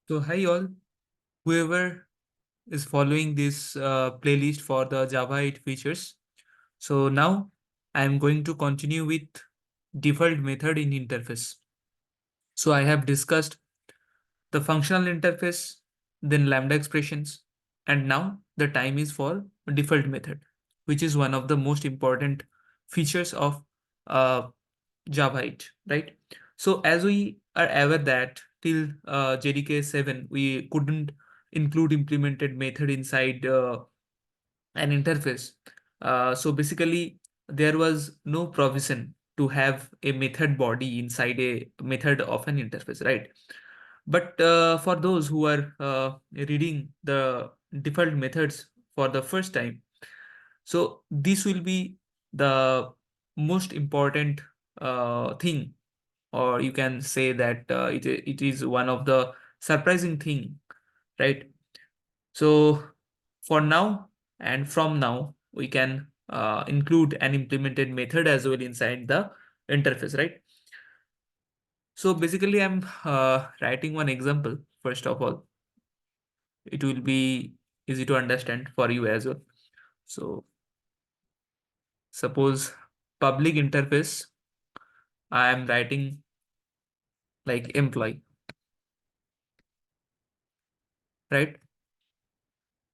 So hi all, whoever is following this playlist for the Java 8 features. So now I am going to continue with default method in interface. So I have discussed the functional interface, then lambda expressions, and now the time is for default method, which is one of the most important features of uh, Java 8, right? So as we are aware that till JDK 7, we couldn't include implemented method inside an interface. So basically, there was no provision to have a method body inside a method of an interface, right? But for those who are reading the default methods for the first time, so this will be the most important thing, or you can say that it is one of the surprising thing, right? So for now and from now, we can include an implemented method as well inside the interface, right? So basically, I'm writing one example. First of all, it will be easy to understand for you as well. So suppose public interface, I am writing like employee, right?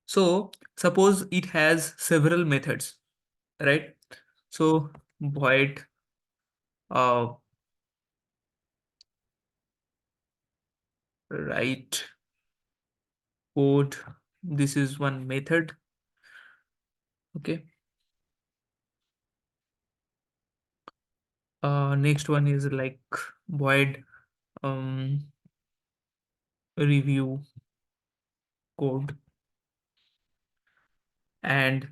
So suppose it has several methods, right? So void uh, write code. This is one method. Okay. Next one is like void um, review code and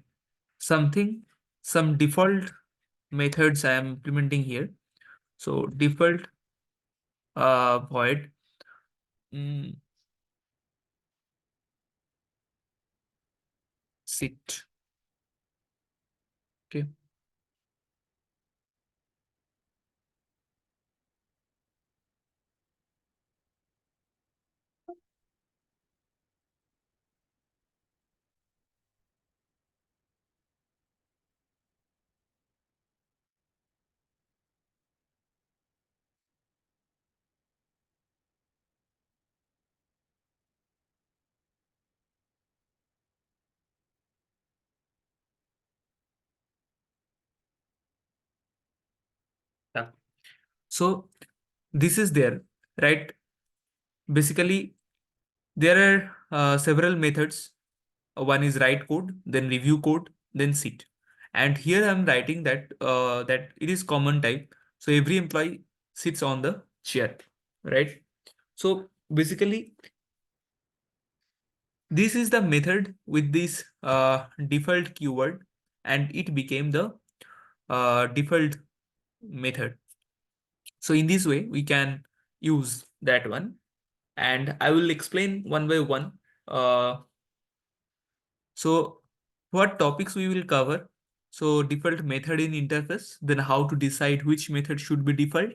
some default methods I am implementing here. So default void mm, sit. Okay. Yeah. So this is there, right? Basically, there are several methods. One is write code, then review code, then sit. And here I'm writing that it is common type. So every employee sits on the chair, right? So basically, this is the method with this default keyword, and it became the default method. So in this way, we can use that one, and I will explain one by one. Uh, So what topics we will cover? So default method in interface, then how to decide which method should be default,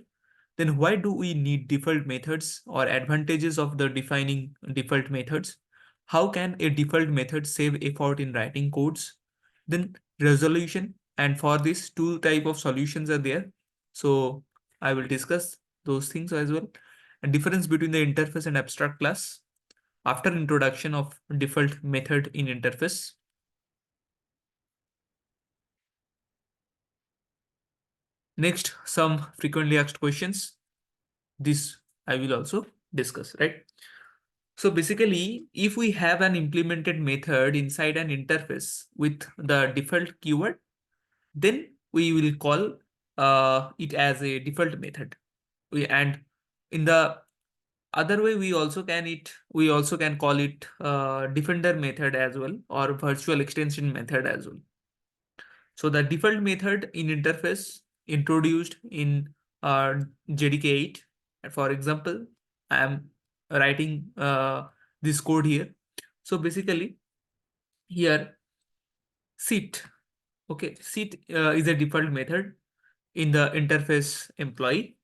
then why do we need default methods or advantages of the defining default methods? How can a default method save effort in writing codes? Then resolution, and for this two type of solutions are there. So I will discuss those things as well. And difference between the interface and abstract class after introduction of default method in interface. Next, some frequently asked questions. This I will also discuss, right? So basically, if we have an implemented method inside an interface with the default keyword, then we will call it as a default method. And in the other way, we also can call it defender method as well, or virtual extension method as well. So the default method in interface introduced in JDK 8. For example, I am writing this code here. So basically here sit, okay, sit is a default method in the interface employee,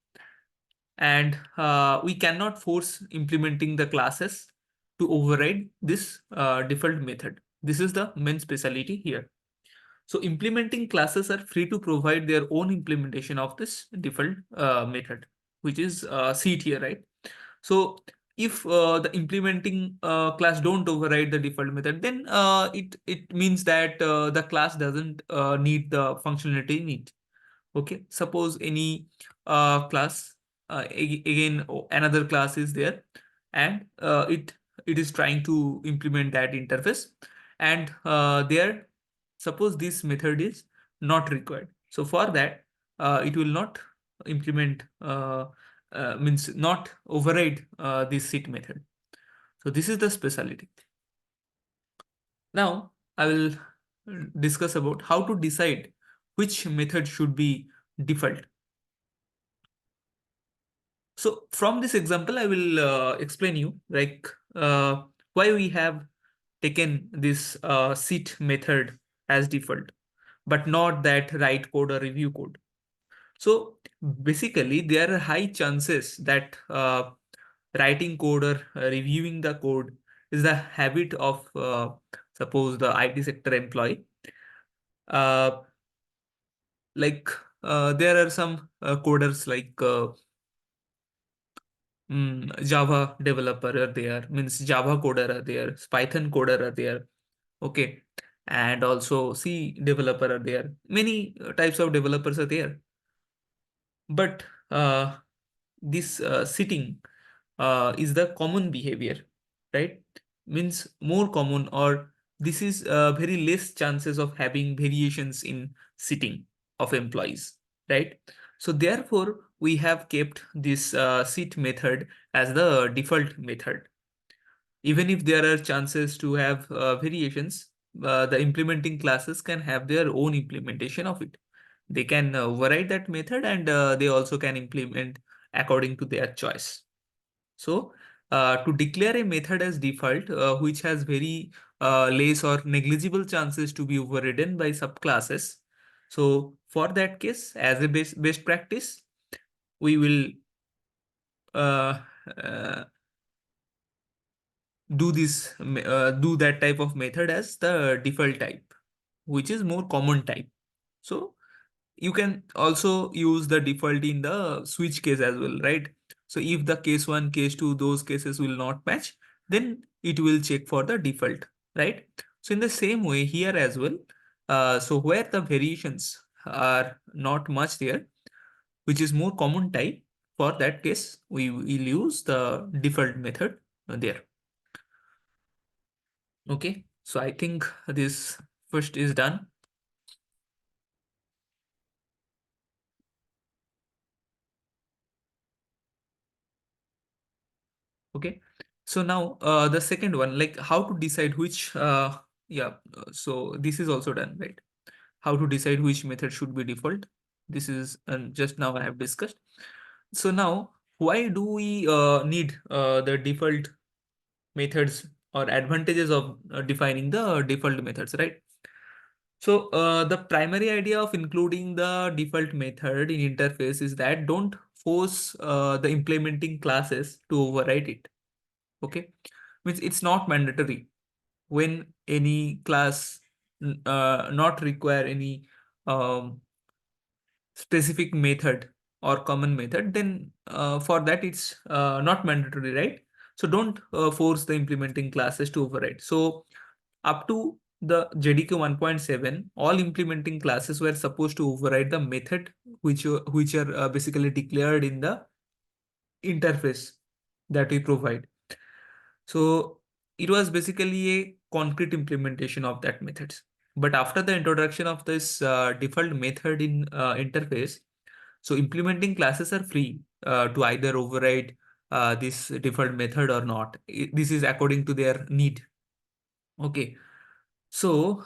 and we cannot force implementing the classes. to override this default method. This is the main specialty here. So implementing classes are free to provide their own implementation of this default method, which is seat here, right? So if the implementing class don't override the default method, then it means that the class doesn't need the functionality in it. Okay, suppose any class again another class is there, and it is trying to implement that interface, and there suppose this method is not required. So for that, it will not implement means not override this sit method. So this is the specialty. Now I will discuss about how to decide which method should be default. So from this example, I will explain you like why we have taken this sit method as default, but not that write code or review code. So basically, there are high chances that writing code or reviewing the code is the habit of suppose the IT sector employee. Uh, like there are some coders like Java developer are there, means Java coder are there, Python coder are there, okay, and also C developer are there. Many types of developers are there, but this sitting is the common behavior, right? Means more common, or this is very less chances of having variations in sitting of employees, right? So therefore, we have kept this sit method as the default method. Even if there are chances to have variations, the implementing classes can have their own implementation of it. They can override that method, and they also can implement according to their choice. So to declare a method as default, which has very less or negligible chances to be overridden by subclasses. So for that case, as a best practice, we will uh, uh, do that type of method as the default type, which is more common type. So you can also use the default in the switch case as well, right? So if the case 1, case 2, those cases will not match, then it will check for the default, right? So in the same way here as well, so where the variations are not much there, which is more common type, for that case we will use the default method there. Okay, so I think this first is done. Okay, so now the second one, like how to decide which so this is also done, right? How to decide which method should be default. This is just now I have discussed. So now why do we need the default methods, or advantages of defining the default methods, right? So the primary idea of including the default method in interface is that don't force the implementing classes to override it. Okay, means it's not mandatory. When any class not require any specific method or common method, then for that it's not mandatory, right? So don't force the implementing classes to override. So up to the JDK 1.7, all implementing classes were supposed to override the method which are basically declared in the interface that we provide. So it was basically a concrete implementation of that methods. But after the introduction of this default method in interface, so implementing classes are free to either override this default method or not. This is according to their need. Okay. So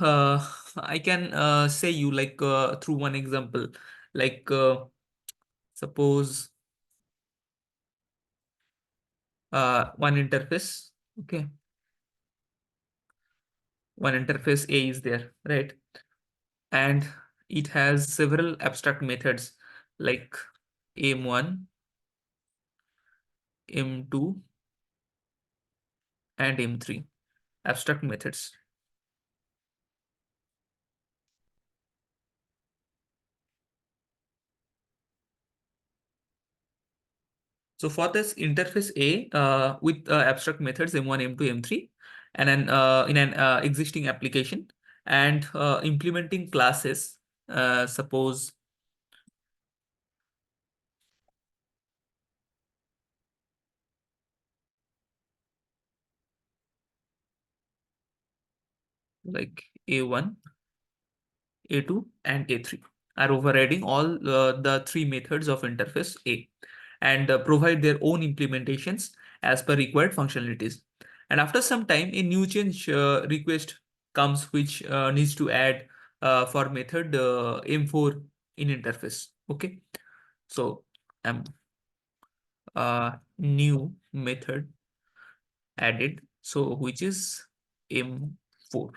I can say you like through one example, like suppose one interface. Okay, one interface A is there, right? And it has several abstract methods like m1, m2, and M3 abstract methods. So for this interface A with abstract methods M1, M2, M3, and an in an existing application, and implementing classes, suppose like A1, A2, and A3 are overriding all the three methods of interface A, and provide their own implementations as per required functionalities. And after some time, a new change request comes which needs to add for method M4 in interface. Okay, so new method added, so which is M4.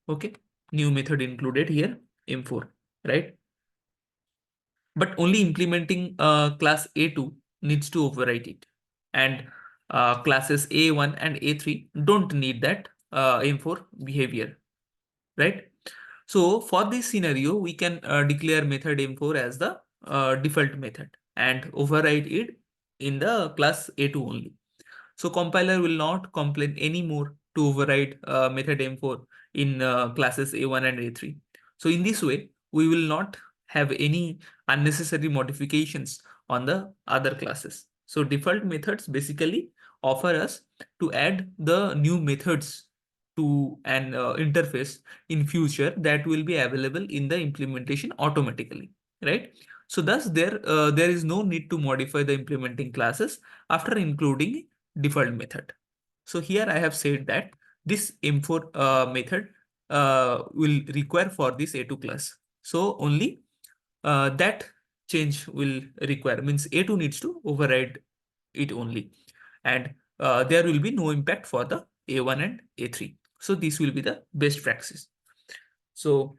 Okay, new method included here, M4, right? But only implementing class A2 needs to overwrite it. And classes A1 and A3 don't need that M4 behavior, right? So for this scenario, we can declare method M4 as the default method and override it in the class A2 only. So compiler will not complain anymore to override method M4 in classes A1 and A3. So in this way, we will not have any unnecessary modifications on the other classes. So default methods basically offer us to add the new methods to an interface in future that will be available in the implementation automatically, right? So thus there is no need to modify the implementing classes after including default method. So here I have said that this M4 method will require for this A2 class. So only that change will require, means A2 needs to override it only. And there will be no impact for the A1 and A3. So this will be the best practice. So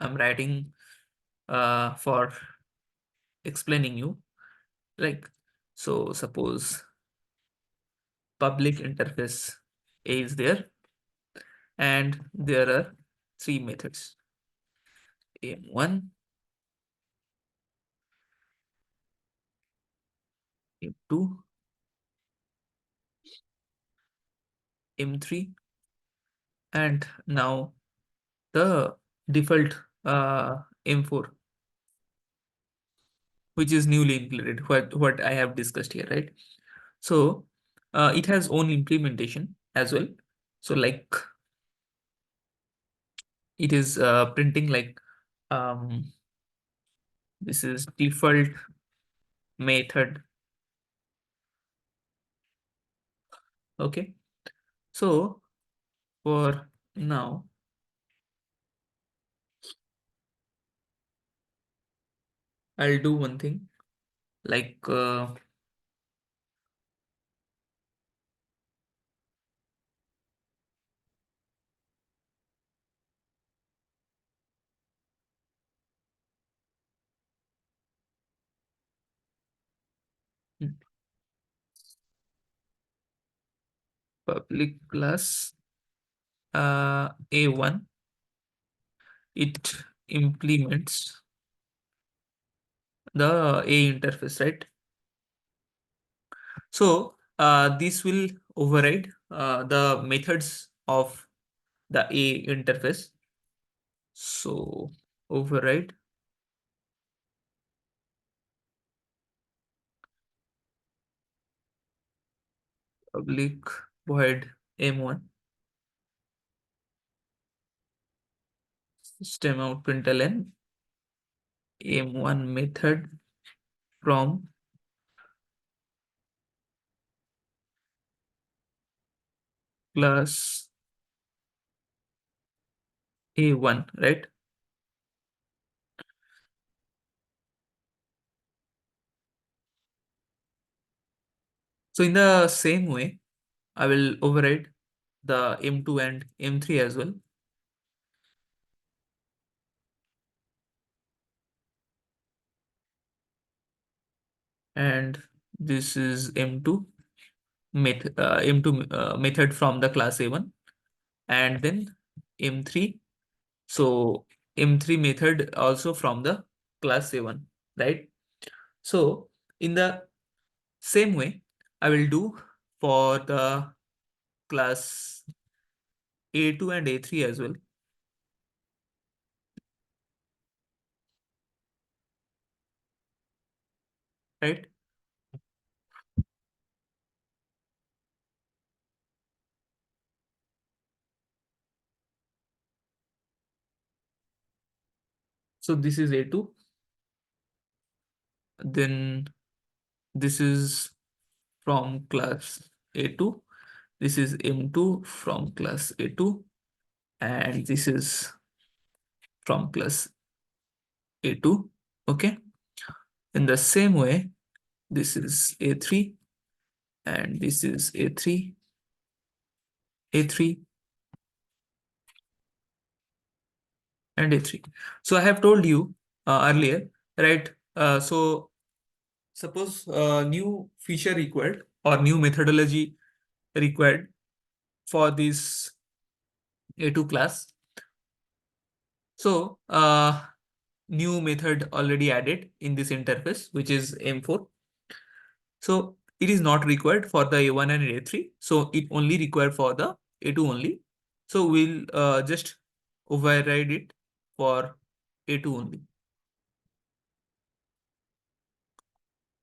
I'm writing for explaining you, like, so suppose public interface A is there, and there are three methods: M1, M2, M3, and now the default M4, which is newly included, what I have discussed here, right? So it has own implementation as well. So like it is printing like um, this is default method. Okay, so for now, I'll do one thing, like public class A1, it implements the A interface, right? So this will override the methods of the A interface. So override public void M1 system out println M1 method from class A1, right? So in the same way, I will override the M2 and M3 as well. And this is M2. method from the class A1, and then M3. So M3 method also from the class A1, right? So in the same way, I will do for the class A2 and A3 as well, right? So this is A2, then this is from class A2, this is M2 from class A2, and this is from class A2. Okay. In the same way, this is A3, and this is A3, A3, and A3. So I have told you earlier, right? So suppose new feature required or new methodology required for this A2 class. So new method already added in this interface, which is M4. So it is not required for the A1 and A3. So it only required for the A2 only. So we'll just override it for A2 only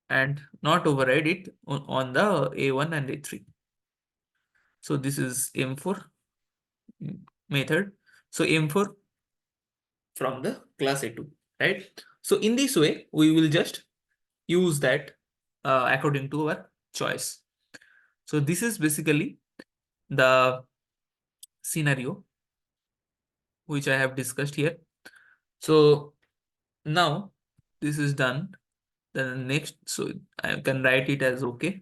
and not override it on the A1 and A3. So this is M4 method. So M4 from the class A2, right? So in this way, we will just use that according to our choice. So this is basically the scenario which I have discussed here. So now this is done. Then next, so I can write it as okay.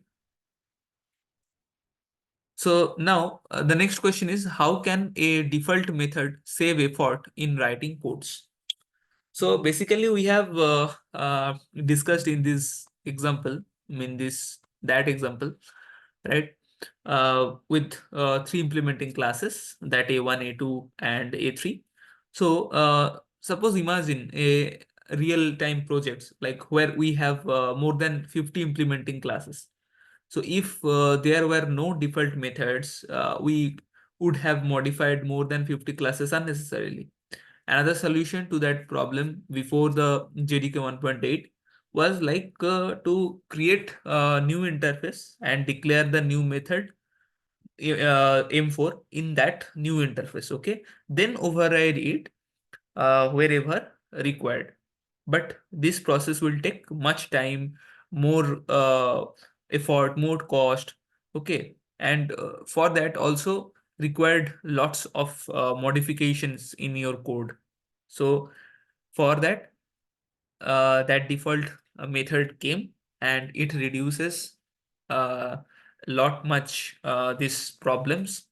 So now the next question is, how can a default method save effort in writing codes? So basically we have discussed in this example, I mean that example, right? With three implementing classes, that A1, A2, and A3. So suppose imagine a real-time projects like where we have more than 50 implementing classes. So if there were no default methods, we would have modified more than 50 classes unnecessarily. Another solution to that problem before the JDK 1.8 was like to create a new interface and declare the new method M4 in that new interface. Okay, then override it wherever required. But this process will take much time, more effort, more cost. Okay, and for that also required lots of modifications in your code. So for that, that default method came and it reduces uh, lot much these problems.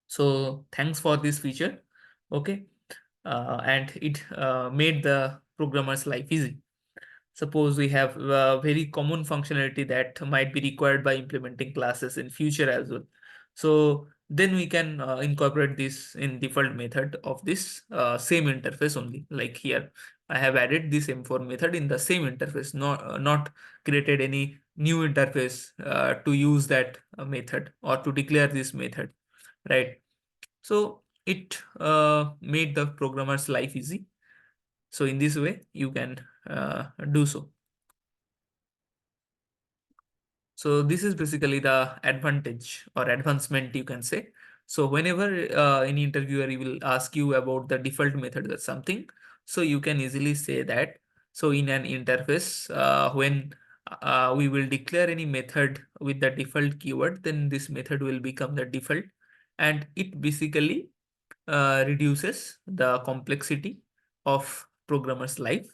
So thanks for this feature. Okay, and it made the programmer's life easy. Suppose we have a very common functionality that might be required by implementing classes in future as well. So then we can incorporate this in default method of this same interface only. Like here, I have added this M4 method in the same interface, not created any new interface to use that method or to declare this method, right? So it made the programmer's life easy. So in this way, you can do so. So this is basically the advantage or advancement you can say. So whenever any interviewer will ask you about the default method or something, so you can easily say that. So in an interface, when we will declare any method with the default keyword, then this method will become the default, and it basically reduces the complexity of programmer's life,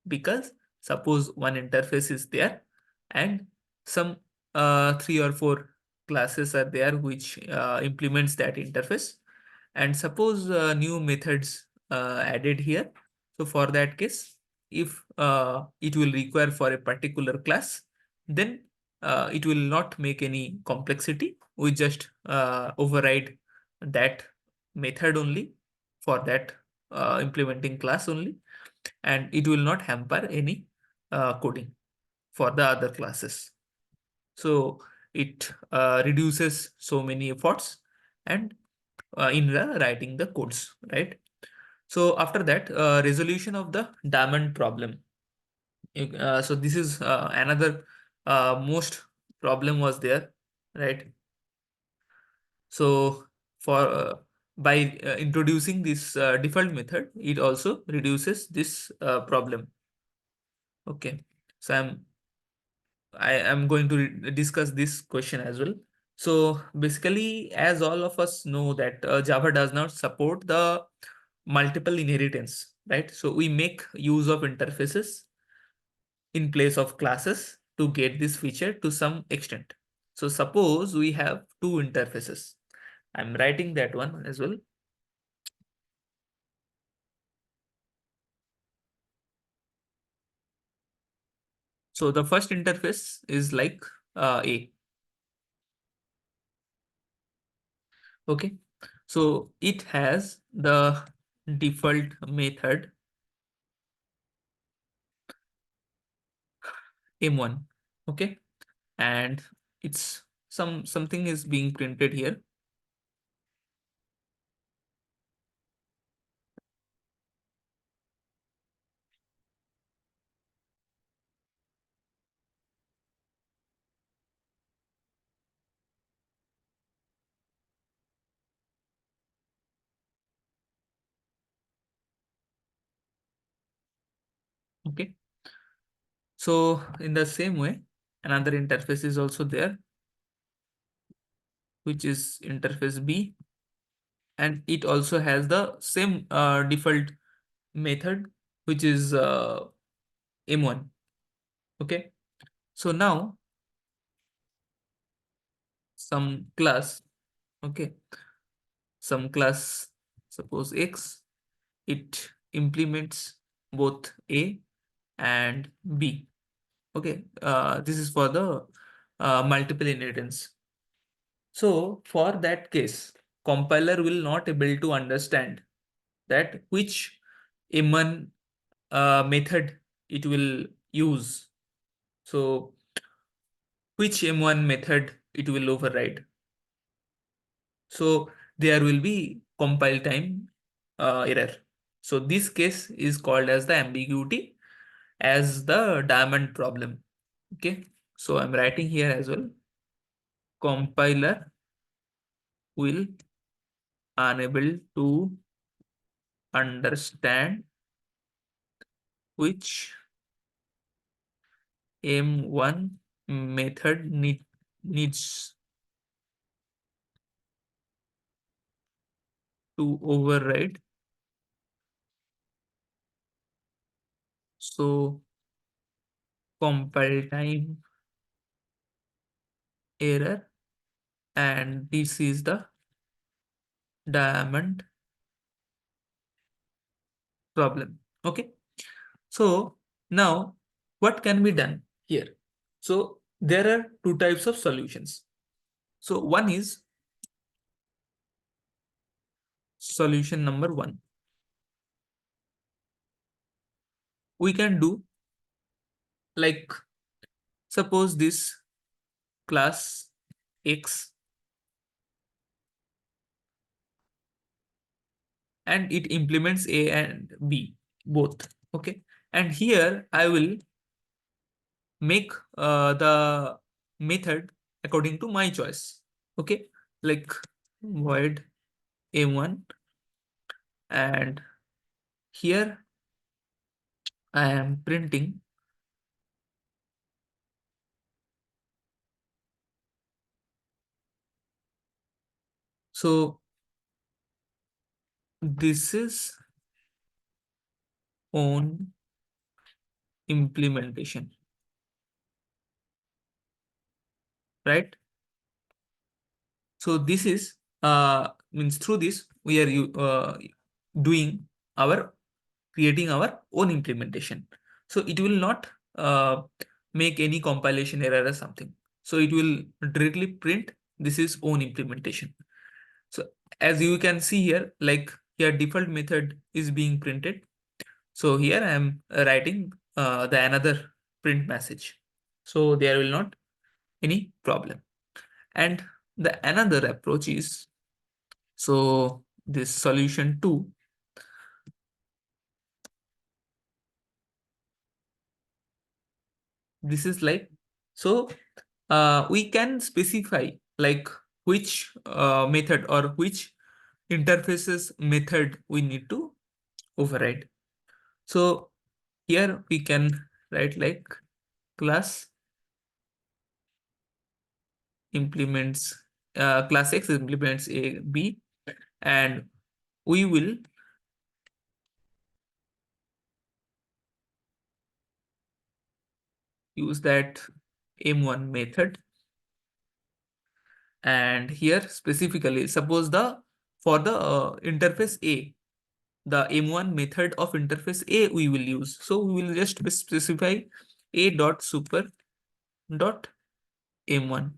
because suppose one interface is there and some three or four classes are there which implements that interface, and suppose new methods added here. So for that case, if it will require for a particular class, then it will not make any complexity. We just override that method only for that implementing class only, and it will not hamper any coding for the other classes. So it reduces so many efforts and in the writing the codes, right? So after that, resolution of the diamond problem. So this is another most problem was there, right? So for by introducing this default method, it also reduces this problem. Okay, so I am going to discuss this question as well. So basically, as all of us know that Java does not support the multiple inheritance, right? So we make use of interfaces in place of classes to get this feature to some extent. So suppose we have two interfaces. I'm writing that one as well. So the first interface is like A. Okay. So it has the default method M1. Okay. And it's something is being printed here. Okay. So in the same way, another interface is also there, which is interface B, and it also has the same default method, which is M1. Okay. So now some class, okay, some class, suppose X, it implements both A and B. Okay, this is for the multiple inheritance. So for that case, compiler will not able to understand that which M1 method it will use. So which M1 method it will override. So there will be compile time error. So this case is called as the ambiguity as the diamond problem. Okay. So I'm writing here as well. Compiler will unable to understand which M1 method needs to override. So compile time error, and this is the diamond problem. Okay. So now what can be done here? So there are two types of solutions. So one is solution number one. We can do like, suppose this class X, and it implements A and B both. Okay. And here I will make the method according to my choice. Okay. Like void M1, and here I am printing. So this is on implementation, right? So this is means through this we are doing our creating our own implementation. So it will not uh, make any compilation error or something. So it will directly print this is own implementation. So as you can see here, like here default method is being printed. So here I am writing the another print message. So there will not any problem. And the another approach is, so this solution 2, this is like, so we can specify like which method or which interfaces method we need to override. So here we can write like class implements class X implements A B, and we will use that M1 method. And here specifically, suppose the for the interface A, the M1 method of interface A we will use. So we will just specify A dot super dot M1.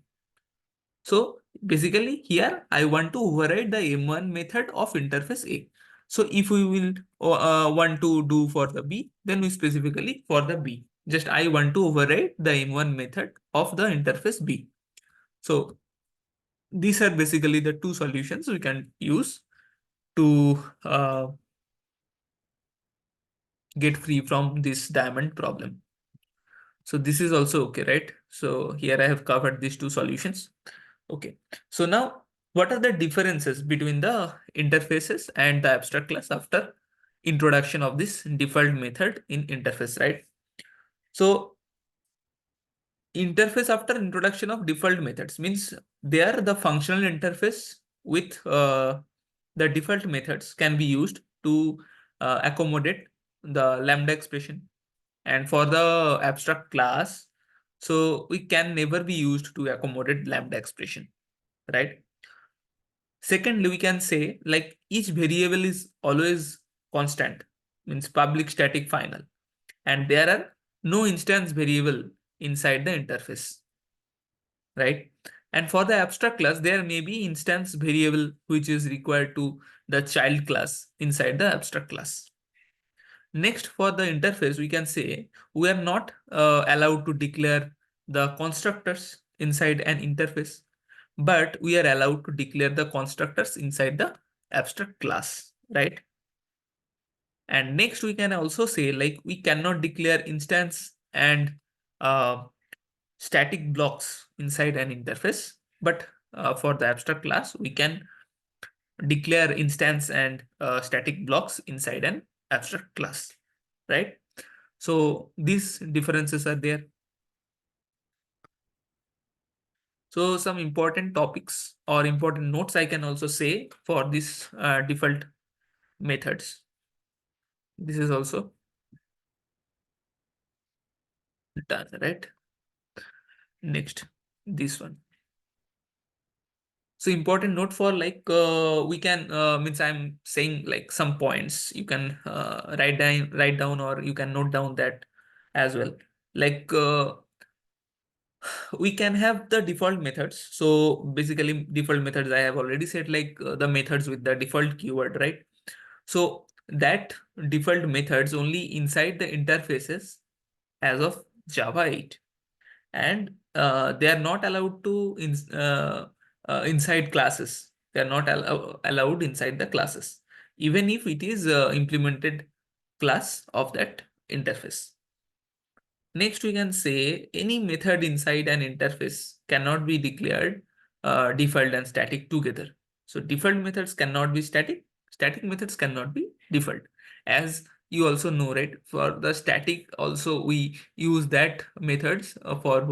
So basically here I want to override the M1 method of interface A. So if we will want to do for the B, then we specifically for the B. Just I want to override the M1 method of the interface B. So these are basically the two solutions we can use to get free from this diamond problem. So this is also okay, right? So here I have covered these two solutions. Okay. So now what are the differences between the interfaces and the abstract class after introduction of this default method in interface, right? So interface after introduction of default methods means they are the functional interface with the default methods can be used to accommodate the lambda expression. And for the abstract class, so we can never be used to accommodate lambda expression, right? Secondly, we can say like each variable is always constant, means public static final, and there are no instance variable inside the interface, right? And for the abstract class, there may be instance variable which is required to the child class inside the abstract class. Next, for the interface, we can say we are not allowed to declare the constructors inside an interface, but we are allowed to declare the constructors inside the abstract class, right? And next, we can also say like we cannot declare instance and uh, static blocks inside an interface, but for the abstract class, we can declare instance and static blocks inside an abstract class, right? So these differences are there. So some important topics or important notes I can also say for this default methods. This is also done, right? Next, this one. So important note for like we can means I'm saying like some points you can write down or you can note down that as well. Like we can have the default methods. So basically default methods I have already said like the methods with the default keyword, right? So that default methods only inside the interfaces as of Java 8, and they are not allowed to inside classes. They are not allowed inside the classes, even if it is implemented class of that interface. Next, we can say any method inside an interface cannot be declared default and static together. So default methods cannot be static, static methods cannot be default. As you also know, right? For the static also we use that methods for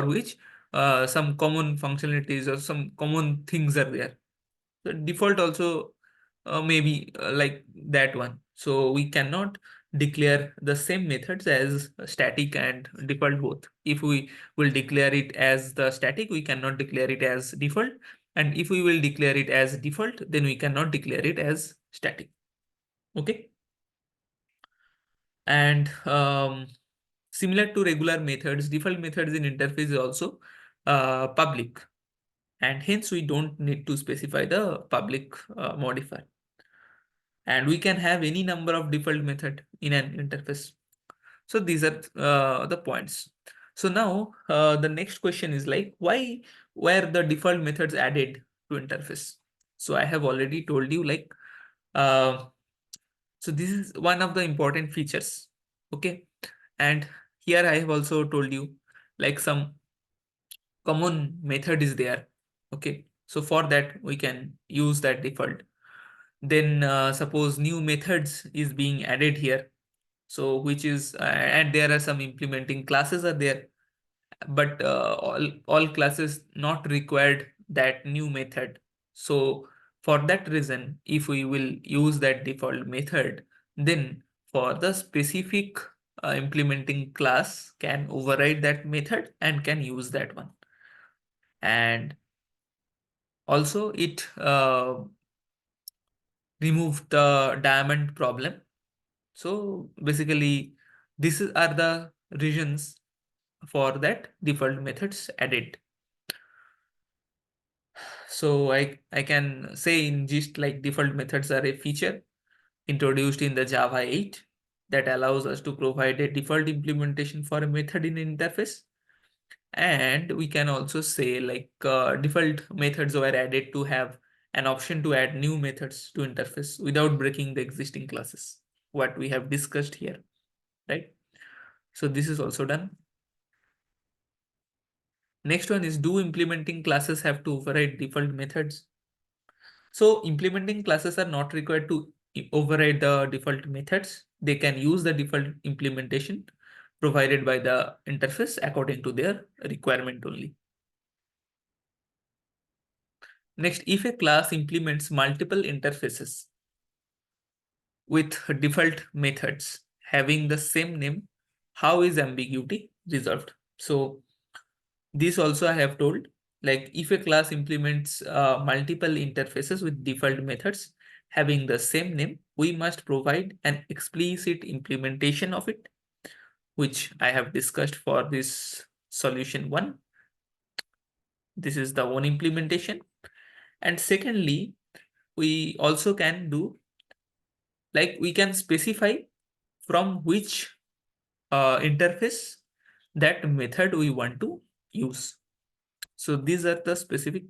which some common functionalities or some common things are there. The default also maybe like that one. So we cannot declare the same methods as static and default both. If we will declare it as the static, we cannot declare it as default. And if we will declare it as default, then we cannot declare it as static. Okay. And similar to regular methods, default methods in interface is also public, and hence we don't need to specify the public modifier. And we can have any number of default method in an interface. So these are the points. So now the next question is like, why were the default methods added to interface? So I have already told you, like, uh, so this is one of the important features. Okay. And here I have also told you, like, some common method is there. Okay. So for that, we can use that default. Then suppose new methods is being added here. So which is, and there are some implementing classes are there, but all classes not required that new method. So for that reason, if we will use that default method, then for the specific implementing class can override that method and can use that one. And also it removed the diamond problem. So basically, are the reasons for that default methods added. So I can say in gist, like, default methods are a feature introduced in the Java 8 that allows us to provide a default implementation for a method in an interface. And we can also say, like, default methods were added to have an option to add new methods to interface without breaking the existing classes, what we have discussed here, right? So this is also done. Next one is, do implementing classes have to override default methods? So implementing classes are not required to override the default methods. They can use the default implementation provided by the interface according to their requirement only. Next, if a class implements multiple interfaces with default methods having the same name, how is ambiguity resolved? So this also I have told, like, if a class implements multiple interfaces with default methods having the same name, we must provide an explicit implementation of it, which I have discussed for this solution 1. This is the one implementation. And secondly, we also can do, like, we can specify from which interface that method we want to use. So these are the specific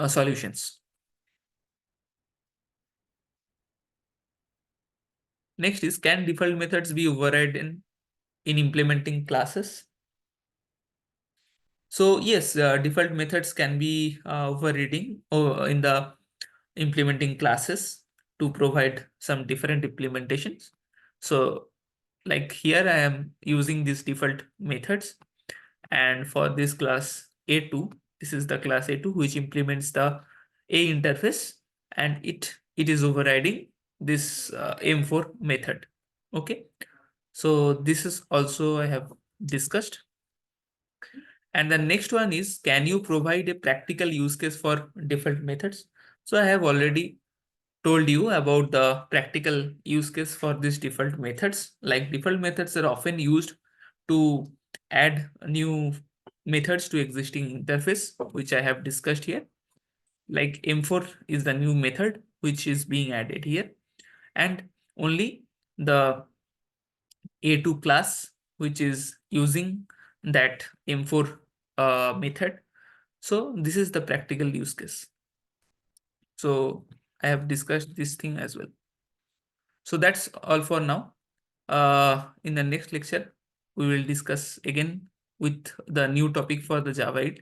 solutions. Next is, can default methods be overridden in implementing classes? So yes, default methods can be overridden in the implementing classes to provide some different implementations. So like here I am using these default methods, and for this class A2, this is the class A2 which implements the A interface, and it is overriding this M4 method. Okay, so this is also I have discussed. And the next one is, can you provide a practical use case for default methods? So I have already told you about the practical use case for these default methods. Like, default methods are often used to add new methods to existing interface, which I have discussed here. Like, M4 is the new method which is being added here, and only the A2 class which is using that M4 method. So this is the practical use case. So I have discussed this thing as well. So that's all for now. In the next lecture, we will discuss again with the new topic for the Java 8.